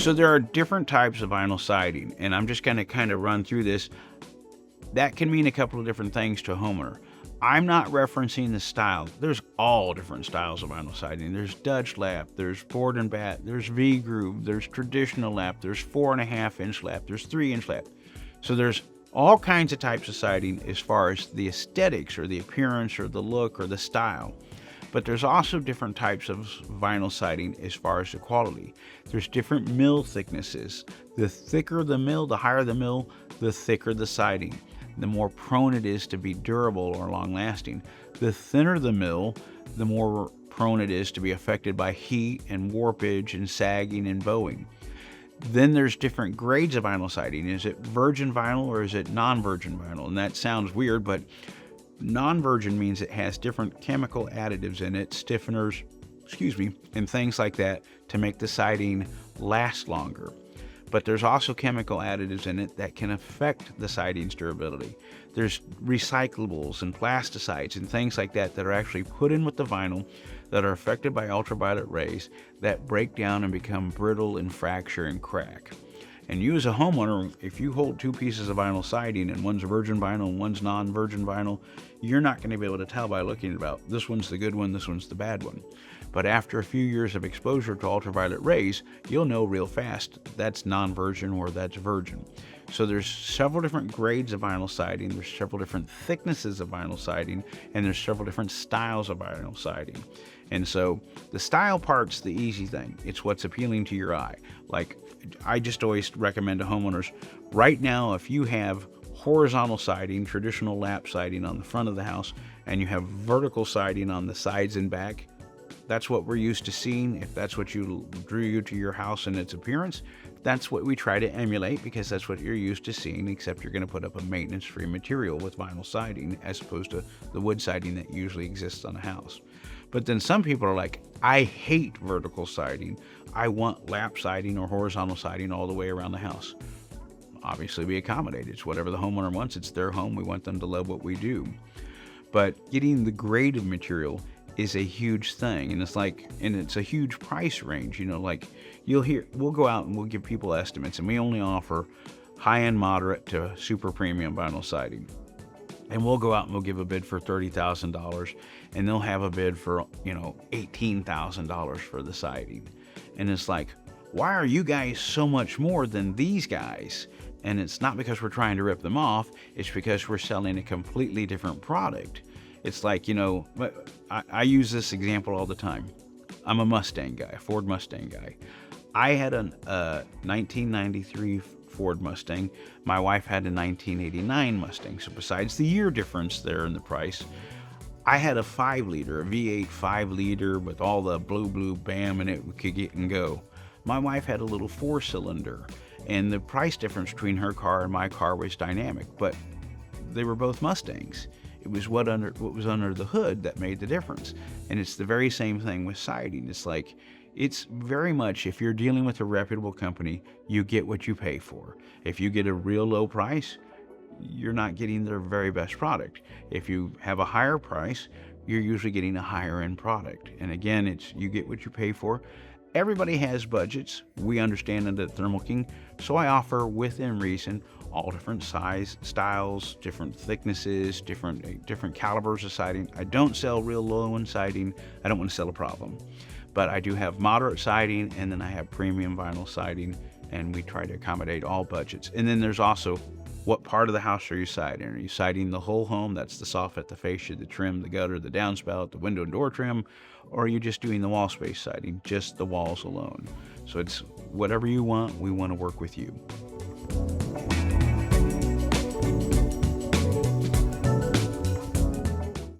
So there are different types of vinyl siding, and I'm just going to kind of run through this. That can mean a couple of different things to a homeowner. I'm not referencing the style. There's all different styles of vinyl siding. There's Dutch lap, there's board and bat, there's V-groove, there's traditional lap, there's 4.5-inch lap, there's 3-inch lap. So there's all kinds of types of siding as far as the aesthetics or the appearance or the look or the style. But there's also different types of vinyl siding as far as the quality. There's different mill thicknesses. The thicker the mill, the higher the mill, the thicker the siding. The more prone it is to be durable or long-lasting. The thinner the mill, the more prone it is to be affected by heat and warpage and sagging and bowing. Then there's different grades of vinyl siding. Is it virgin vinyl or is it non-virgin vinyl? And that sounds weird, but non-virgin means it has different chemical additives in it, stiffeners, and things like that to make the siding last longer. But there's also chemical additives in it that can affect the siding's durability. There's recyclables and plasticides and things like that that are actually put in with the vinyl that are affected by ultraviolet rays that break down and become brittle and fracture and crack. And you as a homeowner, if you hold two pieces of vinyl siding and one's virgin vinyl and one's non-virgin vinyl, you're not going to be able to tell by looking about this one's the good one, this one's the bad one. But after a few years of exposure to ultraviolet rays, you'll know real fast that's non-virgin or that's virgin. So there's several different grades of vinyl siding, there's several different thicknesses of vinyl siding, and there's several different styles of vinyl siding. And so the style part's the easy thing. It's what's appealing to your eye. Like, I just always recommend to homeowners, right now, if you have horizontal siding, traditional lap siding on the front of the house, and you have vertical siding on the sides and back, that's what we're used to seeing. If that's what drew you to your house and its appearance, that's what we try to emulate because that's what you're used to seeing, except you're going to put up a maintenance-free material with vinyl siding as opposed to the wood siding that usually exists on a house. But then some people are like, I hate vertical siding. I want lap siding or horizontal siding all the way around the house. Obviously, we accommodate. It's whatever the homeowner wants. It's their home. We want them to love what we do. But getting the grade of material is a huge thing, and it's a huge price range. Like we'll go out and we'll give people estimates, and we only offer high-end, moderate to super premium vinyl siding. And we'll go out and we'll give a bid for $30,000, and they'll have a bid for $18,000 for the siding. And it's like, why are you guys so much more than these guys? And it's not because we're trying to rip them off, it's because we're selling a completely different product. It's like, I use this example all the time. I'm a Mustang guy, a Ford Mustang guy. I had a 1993 Ford Mustang. My wife had a 1989 Mustang. So besides the year difference there in the price, I had a 5-liter, a V8 5-liter with all the blue bam, and it could get and go. My wife had a little 4-cylinder, and the price difference between her car and my car was dynamic, but they were both Mustangs. It was what was under the hood that made the difference. And it's the very same thing with siding. It's very much, if you're dealing with a reputable company, you get what you pay for. If you get a real low price, you're not getting their very best product. If you have a higher price, you're usually getting a higher end product. And again, it's you get what you pay for. Everybody has budgets. We understand it at Thermal King. So I offer, within reason, all different size, styles, different thicknesses, different calibers of siding. I don't sell real low-end siding. I don't want to sell a problem. But I do have moderate siding, and then I have premium vinyl siding, and we try to accommodate all budgets. And then there's also, what part of the house are you siding? Are you siding the whole home? That's the soffit, the fascia, the trim, the gutter, the downspout, the window and door trim, or are you just doing the wall space siding, just the walls alone? So it's whatever you want, we want to work with you.